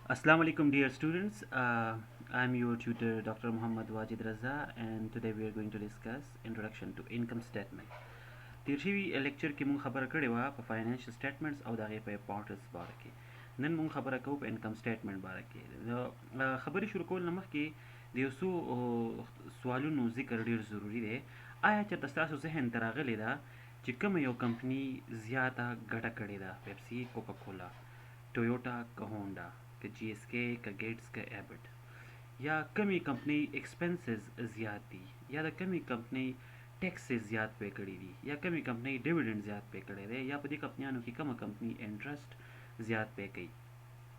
Assalamu alaikum, dear students. I'm your tutor, Dr. Muhammad Wajid Raza, and today we are going to discuss Introduction to Income Statement. تیر شوي لیکچر کې مونږ خبره کړې وه په فاینانشل سټیټمنټس او د هغې په امپورټنس باره کې. نن مونږ خبره کوو په انکم سټیټمنټ باره کې. د خبرې شروع کول نه مخکې د یو څو سوالونو ذکر ډېر ضروري دی. آیا چېرته ستاسو ذهن ته راغلی ده چې کومه یو کمپني زیاته ګټه کړې ده؟ پیپسي، کوکا کولا، ټویوټا که هونډا که جی ایس کے که گیټس که ایبټ، یا کمی کمپنی ایکسپنسز زیات دي، یا د کمی کمپنی ټیکسز زیات پې کړي دي، یا کمی کمپنی ډیویډنډ زیات پې کړی دی، یا په دې کمپنیانو کې کومه کمپنی انټرسټ زیات پې کوي.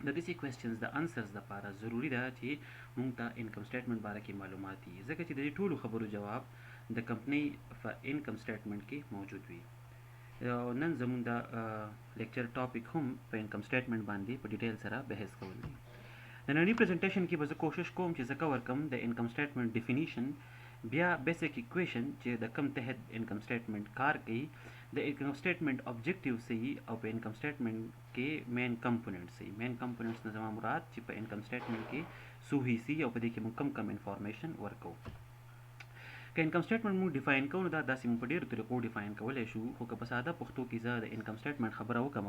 د دې کوېسچنز د انسرز لپاره ضروری ده چې موږ ته انکم سټیټمنټ باره کې معلومات وي، ځکه چې د دې ټولو خبرو جواب د کمپنی په انکم سټیټمنټ کې موجود وي. نن زموږ د لیکچر ټاپک هم په انکم سټیټمنټ باندې په ډیټیل سره بحث کول دي. د نننی پریزنټیشن کې به زه کوشش کوم چې زه کور کړم د انکم سټیټمنټ ډیفینیشن، بیا بیسیک ایکویشن چې د کم تحت انکم سټیټمنټ کار کوي، د انکم سټیټمنټ آبجیکټیو صحیح او په انکم سټیټمنټ کې مین کمپوننټ صحیح. مین کمپوننټس نه زما مراد چې په انکم سټیټمنټ کې څو حصې او په دې کې موږ کم انفارمیشن ورکوو. که انکم سټیټمنټ موږ ډیفاین کوو نو داسې موږ په ډېرو طریقو ډیفاین کولی شو، خو که په ساده پښتو کې زه د انکم سټیټمنټ خبره وکړم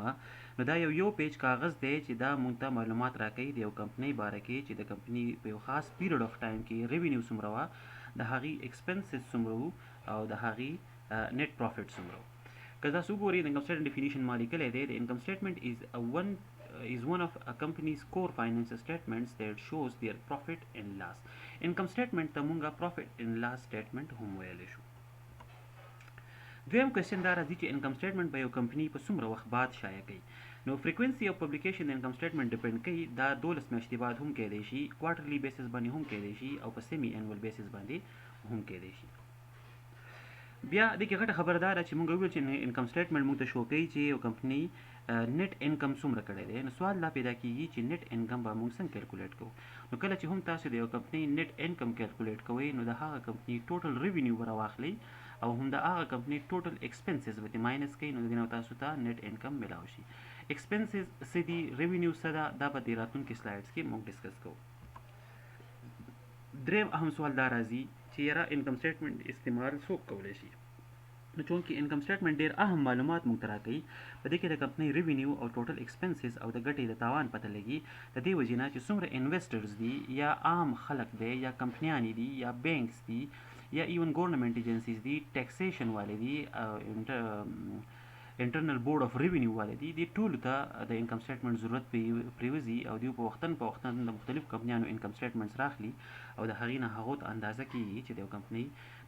نو دا یو پیج کاغذ دی چې دا موږ ته معلومات راکوي د یو کمپنۍ باره کې چې د کمپنۍ په یو خاص پیریډ اف ټایم کې ریونیو څومره وه، د هغې ایکسپنسز څومره وو او د هغې نیټ پروفیټ څومره وو. که تاسو وګورئ د انکم سټیټمنټ ډیفینیشن ما لیکلی دی. د انکم سټیټمنټ is one of a company's core financial statements that shows their profit and loss. income statement ته مونږه profit and loss statement هم ویلی شو. دویم کوېسچن دا راځي چې انکم سټیټمنټ به یو کمپني په څومره وخت بعد شایع کوي. نو فریکوینسي اف پبلیکیشن د انکم سټیټمنټ ډیپینډ کوي. دا 12 میاشتې بعد هم کیدی شي، کوارټرلی بیسس باندې هم کیدی شي او په سیمی انوال بیسس باندې هم کیدی شي. بیا د کې غټه خبره دا ده چې موږ وویل چې انکم سټیټمنټ موږ ته شو کوي چې یو کمپنۍ نیټ انکم څومره کړی دی. نو سوال دا پیدا کیږي چې نیټ انکم به موږ څنګه کیلکولیټ کوو. نو کله چې هم تاسو د یو کمپنۍ نیټ انکم کیلکولیټ کوئ نو د هغه کمپنۍ ټوټل ریونیو به راواخلئ او هم د هغه کمپنۍ ټوټل ایکسپنسز به ماینس کوئ، نو د دې نه تاسو ته نیټ انکم میلاو شي. ایکسپنسز څه دي، ریونیو څه ده، دا به د راتلونکي سلایډس کې موږ ډسکس کوو. دریم اهم سوال دا راځي چې یاره انکم سټیټمنټ استعمال څوک کولی شي. نو چونکې انکم سټیټمنټ ډېر اهم معلومات موږ ته راکوي، په دې کې د کمپنۍ ریونیو او ټوټل ایکسپنسز او د ګټې د تاوان پته لګي. د دې وجې نه چې څومره انویسټرز دي یا عام خلک دی یا کمپنیانې دي یا بینکس دي یا ایون ګورنمنټ ایجنسیز دي، ټیکسیشن والے دي، انټرنل بورډ اف ریونیو والے دي، دې ټولو ته د انکم سټیټمنټ ضرورت پریوزي او دوی په وختن د مختلفو کمپنیانو انکم سټیټمنټس راخلي او د هغې نه هغو ته اندازه کیږي چې د یو کمپنۍ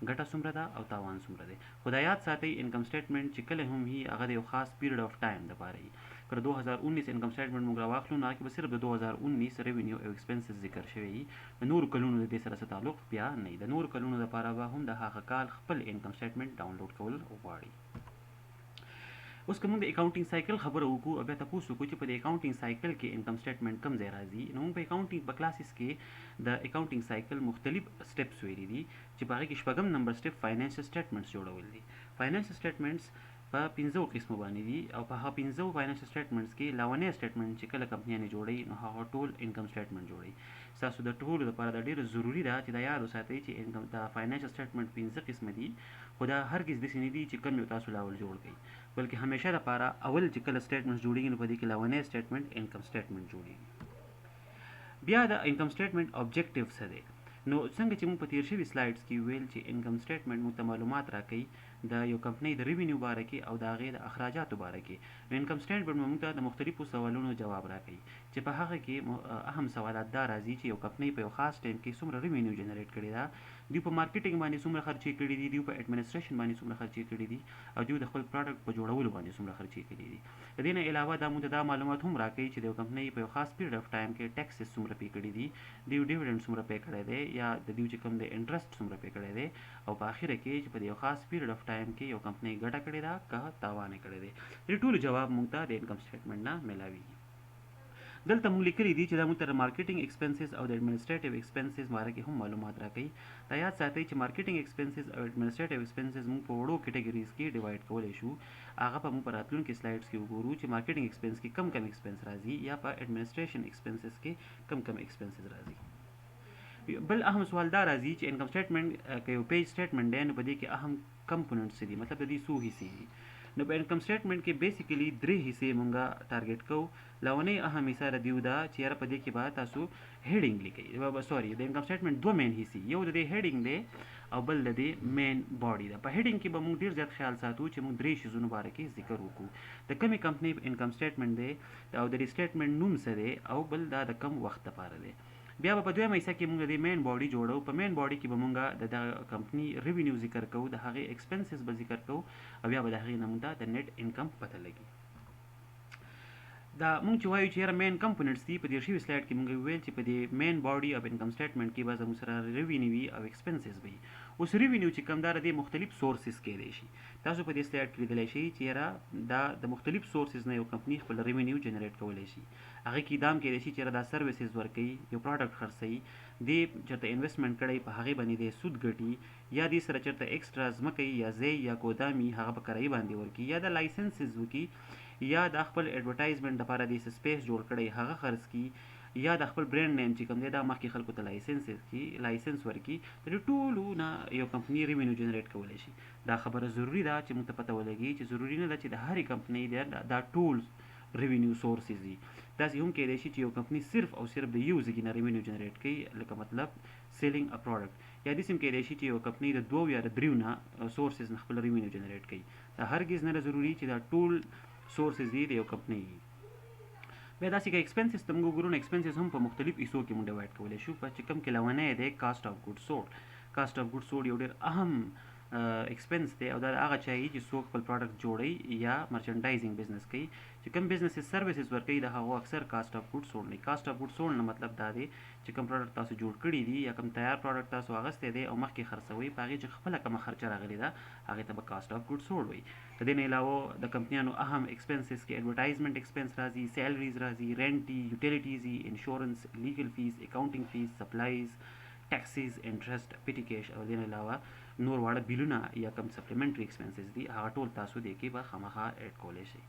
ګټه څومره ده او تاوان څومره دی. خو دا یاد ساتئ انکم سټیټمنټ چې کله هم وي هغه د یو خاص پیریډ اف ټایم دپاره وي. که د 2019 انکم سټیټمنټ موږ راواخلو نو هغه کې به صرف د 2019 ریونیو او ایکسپنسز ذکر شوی وي، د نورو کلونو د دې سره څه تعلق بیا نه وي. د نورو کلونو دپاره به هم د هغه کال خپل انکم سټیټمنټ ډاونلوډ کول غواړي. اوس که موږ د اکاونټینګ سایکل خبره وکړو او بیا تپوس وکړو چې په د اکاونټینګ سایکل کې انکم سټیټمنټ کوم ځای راځي، نو موږ په اکاونټینګ په کلاسز کې د اکاونټینګ سایکل مختلف سټیپس ویلي دي چې په هغې کې شپږم نمبر سټیپ فاینانشل سټیټمنټس جوړول دي. فاینانشل سټیټمنټس په 15 قسمو باندې دي او په هغه 15 فاینانشل سټیټمنټس کې لاونی سټیټمنټ چې کله کمپنیانې جوړوي نو هغه ټول انکم سټیټمنټ جوړوي. ستاسو د ټولو لپاره دا ډېره ضروري ده چې دا یاد وساتئ چې د فاینانشل سټیټمنټ 15 قسمه دي، خو دا هرګز داسې نه دي چې کوم یو تاسو لاول جوړ کړئ، بلکې همیشه لپاره اول چې کله سټیټمنټس جوړېږي نو په دې کې لاونی سټیټمنټ انکم سټیټمنټ جوړېږي. بیا د انکم سټیټمنټ آبجیکټیو څه دی؟ نو څنګه چې موږ په تیر شوي سلایډس کې ویل چې انکم سټیټمنټ موږ ته معلومات راکوي د یو کمپنۍ د ریونیو باره کې او د هغې د اخراجاتو باره کې، نو انکم سټیټمنټ موږ ته د مختلفو سوالونو جواب راکوي چې په هغه کې اهم سوالات دا راځي چې یو کمپنۍ په یو خاص ټایم کې څومره ریونیو جنریټ کړې ده، دوی په مارکیټینګ باندې څومره خرچې کړي دي، دوی په اډمنسټریشن باندې څومره خرچې کړي دي او دوی د خپل پروډکټ په جوړولو باندې څومره خرچې کړي دي. د دې نه علاوه دا موږ ته دا معلومات هم راکوي چې د یو کمپنۍ په یو خاص پیریډ اف ټایم کې ټیکسز څومره پې کړي دي، دوی ډیویډنډ څومره پې کړی دی یا د دوی چې کوم د انټرسټ څومره پې کړی دی، او په اخره کې چې په یو خاص پیریډ اف ټایم کې یو کمپنۍ ګټه کړې ده که تاوان یې کړی دی. دې ټولو جواب موږ ته د انکم سټیټمنټ نه میلاویږي. دلته مونږ لیکلي دي چې دا مونږ ته د مارکیټینګ ایکسپنسز او د ایڈمنسټریټیو ایکسپنسز باره کې هم معلومات راکوي. دا یاد ساتئ چې مارکیټینګ ایکسپنسز او ایڈمنسټریټیو ایکسپنسز مونږ په وړو کیټګریز کې ډیوایډ کولی شو. هغه په مونږ په راتلونکي سلایډز کې وګورو چې مارکیټینګ ایکسپنس کې کم کم ایکسپنس راځي یا په ایڈمنسټریشن ایکسپنسز کې کم کم ایکسپنسز راځي. بل اهم سوال دا راځي چې انکم سټیټمنټ که یو پیج سټیټمنټ دی نو په دې کې اهم کمپوننټس دي، مطلب د دې څو حصې دي. نو په انکم سټیټمنټ کې بیسیکلی درې حصې مونږه ټارګټ کوو. لومړی اهم حصه د دیو دا چې یاره په دې کې به تاسو هیډینګ لیکئ. سوري، د انکم سټیټمنټ دوه مین حصې، یو د دې هیډینګ دی او بل د دې مین باډي ده. په هیډینګ کې به مونږ ډېر زیات خیال ساتو چې مونږ درې شیزونو باره کې ذکر وکړو. د کمې کمپنۍ انکم سټیټمنټ دی او د دې سټیټمنټ نوم څه دی او بل دا د کم وخت لپاره دی. بیا به په دویمه حصه کې مونږ د مین باډي جوړو. په مین باډي کې به مونږ د دغه کمپنۍ ریونیو ذکر کوو، د هغې ایکسپنسز به ذکر کوو او بیا به د هغې نه مونږ ته د نیټ انکم پته لګي. دا مونږ چې وایو چې یاره مین کمپوننټس دي، په دې شوي سلایډ کې مونږ ویل چې په دې مین باډي او انکم سټیټمنټ کې به زموږ سره ریونیو وي او ایکسپنسز به وي. اوس ریونیو چې کوم دا د مختلف سورسز کېدی شي. تاسو په دې سلایډ کې لیدلی شئ چې یاره دا د مختلف سورسز نه یو کمپنۍ خپل ریونیو جنریټ کولی شي. هغې کې دا هم کېدی شي چې یاره دا سروسز ورکوي، یو پروډکټ خرڅوي، دې چېرته انویسټمنټ کړی په هغې باندې دی سود ګټي، یا دې سره چېرته ایکسټرا ځمکه یا ځای یا ګودام وي هغه په کرایي باندې ورکړي، یا د لایسنسز وکړي، یا د خپل ایډورټایزمنټ لپاره د سپیس جوړ کړی هغه خرڅ کړي، یا د خپل برانډ نیم چې کوم دی دا مخکې خلکو ته لایسنس ورکړي. د دې ټولو نه یو کمپنۍ ریونیو جنریټ کولی شي. دا خبره ضروري ده چې موږ ته پته ولګي چې ضروري نه ده چې د هرې کمپنۍ دا ټول ریونیو سورسز دي. داسې هم کېدای شي چې یو کمپنۍ صرف او صرف د یو ځای نه ریونیو جنریټ کوي، لکه مطلب سیلینګ ا پروډکټ، یا داسې هم کېدای شي چې یو کمپنۍ د دوو یا د دریو نه سورسز نه خپل ریونیو جنریټ کوي. دا هرګز نه ضروري چې دا ټول سورسز دي د یو کمپنۍ. بیا داسې که ایکسپنسز ته موږ وګورو نو ایکسپنسز هم په مختلف حصو کې موږ ډیوایډ کولی شو. په چې کوم کې لومړی دی کاسټ اف ګوډ سولډ. کاسټ اف ګوډ سولډ یو ډېر اهم ایکسپنس دی او دا هغه چا یي چې څوک خپل پروډکټ جوړوي یا مرچنډایزینګ بزنس کوي. چې کوم بزنسز سروسز ورکوي د هغو اکثر کاسټ اف ګوډ سولډ دی. کاسټ اف ګوډ سولډ نه مطلب دا دی چې کوم پروډکټ تاسو جوړ کړي دي یا کوم تیار پروډکټ تاسو اخیستی دی او مخکې خرڅوئ، په هغې چې خپله کومه خرچه راغلې ده هغې ته به کاسټ اف ګوډ سولډ وایي. د دې نه علاوه د کمپنیانو اهم ایکسپنسز کې ایډورټایزمنټ ایکسپنس راځي، سیلریز راځي، رینټ دي، یوټیلیټیز دي، انشورنس، لیګل فیس، اکاونټینګ فیس، سپلایز، ټیکسز، انټرسټ، پیټي کیش او د دې نه علاوه نور واړه بیلونه یا کوم سپلیمنټري ایکسپنسز دي هغه ټول تاسو دې کې به خامخا ایډ کولی شئ.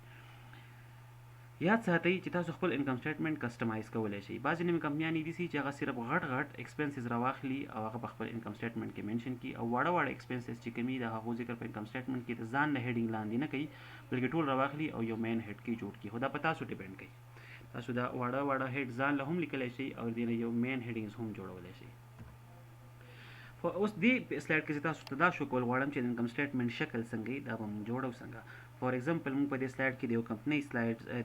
یاد ساتئ چې تاسو خپل انکم سټیټمنټ کسټمایز کولی شئ. بعضې نوې کمپنیانې دي چې هغه صرف غټ ایکسپنسز راواخلي او هغه په خپل انکم سټیټمنټ کې منشن کړي، او واړه ایکسپنسز چې کوم د هغو ذکر په انکم سټیټمنټ کې د ځان نه هیډینګ لاندې نه کوي، بلکې ټول راواخلي او یو مین هیډ کې جوړ کړي. خو دا په تاسو ډیپینډ کوي. تاسو دا واړه هیډ ځان له هم لیکلی شئ او دې نه یو مین هیډینګز هم جوړولی شئ. اوس دې سلایډ کې زه تاسو ته دا شو کول غواړم چې د انکم سټیټمنټ شکل څنګه وي، دا به موږ جوړو څنګه. فار ایگزامپل موږ په دې سلایډ کې د یو کمپنۍ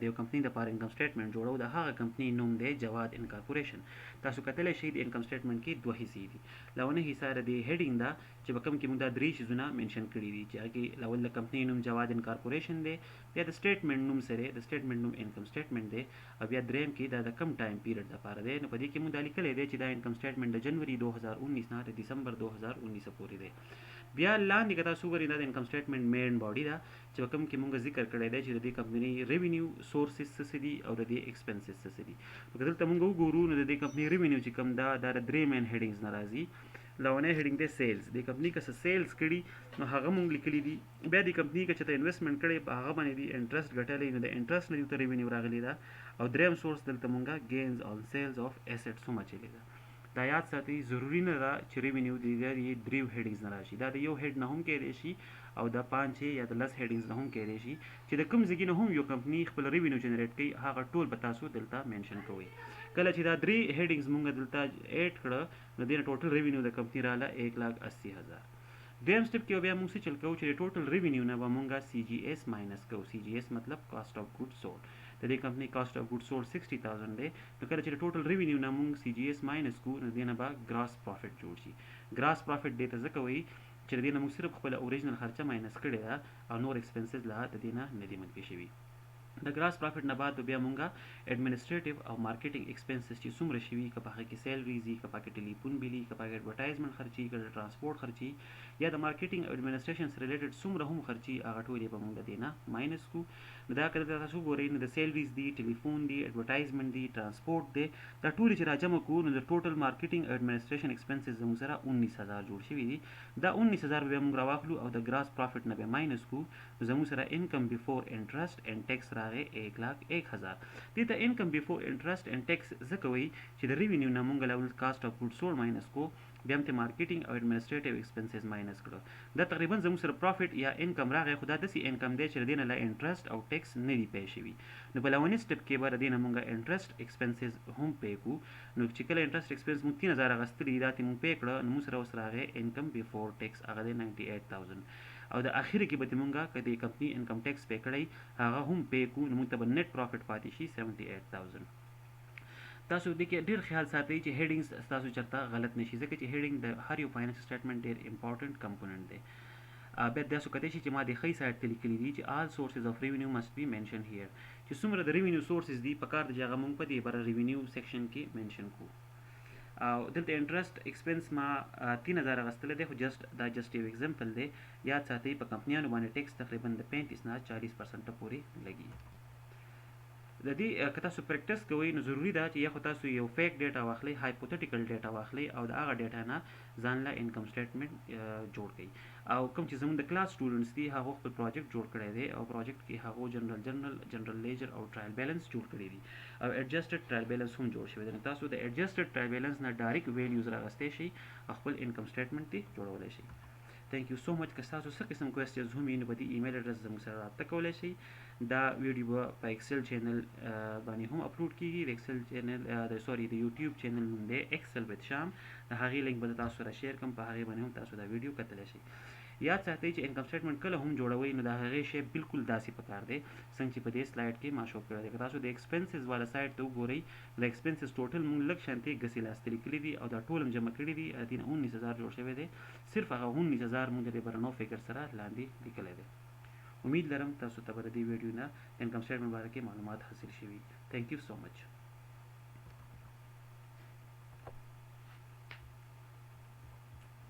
د یو کمپنۍ دپاره انکم سټیټمنټ جوړو. د هغه کمپنۍ نوم دی جواد انکارپوریشن. تاسو کتلی شئ د انکم سټیټمنټ کې دوه حصې دي. لومړنۍ حصه د دې هیډینګ ده چې په کوم کې موږ دا درې شیزونه منشن کړي دي، چې هغې لول د کمپنۍ نوم جواد انکارپوریشن دی، بیا د سټیټمنټ نوم څه دی، د سټیټمنټ نوم انکم سټیټمنټ دی، او بیا دریم کې دا د کم ټایم پیریډ دپاره دی. نو په دې کې موږ دا لیکلی دی چې دا انکم سټیټمنټ د جنوري 2019 نه د ډسمبر 2019 پورې دی. بیا لاندې که تاسو وګورئ دا د انکم سټیټمنټ مین باډي ده چې په کوم کې موږ ذکر کړی دی چې د دې کمپنۍ ریونیو سورسز څه دي او د دې ایکسپنسز څه دي. نو که دلته موږ وګورو نو د دې کمپنۍ ریونیو چې کوم ده دا د درې مین هیډینګز نه راځي. لومړی هیډینګ دی سیلز. د کمپنۍ که څه سیلز کړي نو هغه موږ لیکلي دي. بیا د کمپنۍ که چېرته انویسټمنټ کړی په هغه باندې دي انټرسټ ګټلی نو د انټرسټ نه دلته ریونیو راغلې ده. او دریم سورس دلته موږ گینز آن سیلز آف ایسټس هم اچولې ده. دا یاد ساتئ ضروري نه ده چې ریونیو د دریو هیډینګز نه راشي، دا د یو هیډ نه هم کیدی شي او د 5 یا د 10 هیډینګز نه هم کیدی شي. چې د کوم ځای نه هم یو کمپنۍ خپل ریونیو جنریټ کوي هغه ټول به تاسو دلته منشن کوئ. کله چې دا درې هیډینګز موږ دلته ایډ کړه نو دې نه ټوټل ریونیو د کمپنۍ راغله 1,80,000. دویم سټپ کې بیا موږ څه چل کوو چې د ټوټل ریونیو نه به موږ CGS ماینس کوو. CGS مطلب کاسټ اف ګوډ سولډ. د دې کمپنۍ کاسټ اف ګوډ سولډ 60,000 دی. نو کله چې د ټوټل ریونیو نه موږ CGS ماینس کوو نو دې نه به ګراس پروفیټ جوړ شي. ګراس پروفیټ دې ته ځکه وایي چې د دې نه موږ صرف خپله اوریجنل خرچه ماینس کړې ده او نور ایکسپنسز لا د دې نه نه دي منفي شوي. د ګراس پرافټ نه بعد بیا مونږه اډمنسټریټیو او مارکیټینګ ایکسپنسز چې څومره شوي که په هغه کې سیلریز وي که په کې ټلیفون بل وي که په ایډورټایزمنټ خرچي که د ټرانسپورټ خرچي یا د مارکیټینګ او ایډمنسټریشن سره ریلیټډ څومره هم خرچي هغه ټول یې به مونږ د دې نه ماینس کړو. نو دا کله تاسو ګورئ نو د سیلریز دي ټلیفون دي ایډورټایزمنټ دي ټرانسپورټ دی دا ټول چې راجمع کړو نو د ټوټل مارکیټینګ او ایډمنسټریشن ایکسپنسز زموږ سره 19000 جوړ شوي دي. دا 19000 به موږ راواخلو او د ګراس پرافټ نه به ماینس کړو نو زموږ سره انکم بیفور انټرست اینڈ ټیکس راغی 1,01,000. دې ته انکم بیفور انټرست اینڈ ټیکس ځکه وایي چې د ریونیو نه مونږ له کاسټ اف ګوډ سولډ ماینس کو بیا هم ته مارکیټینګ او ایډمنسټریټیو ایکسپنسز ماینس کړو. دا تقریبا زموږ سره پروفیټ یا انکم راغی خو دا داسې انکم دی چې د دې نه له انټرست او ټیکس نه دی پی شوي. نو په لومړني سټپ کې به د دې نه مونږ انټرست ایکسپنسز هم پی کړو. نو چې کله انټرست ایکسپنس مونږ 3000 اخیستلي دا ته مونږ پی کړه نو مونږ سره اوس راغی انکم بیفور ټیکس هغه دی 98,000 او د اخر کې به مونږه کدی کمپنی انکم ټیکس پی کړی هغه هم پی کو نو مونږ ته به نیټ پروفیټ پاتې شي 78,000. تاسو د کې ډیر خیال ساتئ چې هیډینګز تاسو چرته غلط نشي ځکه چې هیډینګ د هر یو فاینانس سټیټمنټ ډیر امپورټنت کمپوننت دی. بیا تاسو کته شي چې ما د خی سایت ته لیکلي دي چې all sources of revenue must be mentioned here چې څومره د ریونیو سورسز دي په کار د جګه مونږ په دې بر ریونیو سیکشن کې منشن کو. او دلته انټرست ایکسپنس ما 3000 غستل دی خو جست یو ایگزامپل دی. یاد ساتئ په کمپنیانو باندې ټیکس تقریبا د 35 نه 40% پورې لګي. د دې که تاسو پریکټس کوئ نو ضروری ده چې یا خو تاسو یو فیک ډیټا واخلئ هایپوتیټیکل ډیټا واخلئ او د هغه ډیټا نه ځان له انکم سټیټمنټ جوړ کړئ. او کوم چې زموږ د کلاس سټوډنټس دي هغه خپل پروجیکټ جوړ کړی دی او پروجیکټ کې هغه جنرل لیجر او ټرایل بیلنس جوړ کړی دي او ایڈجسټډ ټرایل بیلنس هم جوړ شوی دی. تاسو د ایڈجسټډ ټرایل بیلنس نه ډایرکټ ویلیوز راغستی شي خپل انکم سټیټمنټ ته جوړولای شي. Thank you so much. که تاسو څه قسم کوېسچنز هم وي نو په دې ایمیل اډرس زموږ سره رابطه کولی شئ. دا ویډیو به په ایکسل چینل باندې هم اپلوډ کیږي. د ایکسل چینل د یوټیوب چینل نوم دی ایکسل وذ شام. د هغې لینک به تاسو سره شیر کوم په هغې باندې هم تاسو دا ویډیو کتلی شئ. یاد ساتئ چې انکم سټیټمنټ کله هم جوړوئ نو د هغې شی بالکل داسې پکار دی څنګه چې په دې سلایډ کې ما شو کړی دی. که تاسو د ایکسپنسز والا سایډ ته وګورئ د ایکسپنسز ټوټل مونږ لږ شانتې ګسې لاسته لیکلي دي او دا ټول هم جمع کړي دي د 19000 جوړ شوی دی. صرف هغه 19000 مونږ د برنو فګر سره لاندې لیکلی دی. امید لرم تاسو ته به د دې ویډیو نه انکم سټیټمنټ باره کې معلومات حاصل شوي. تھینک یو سو مچ.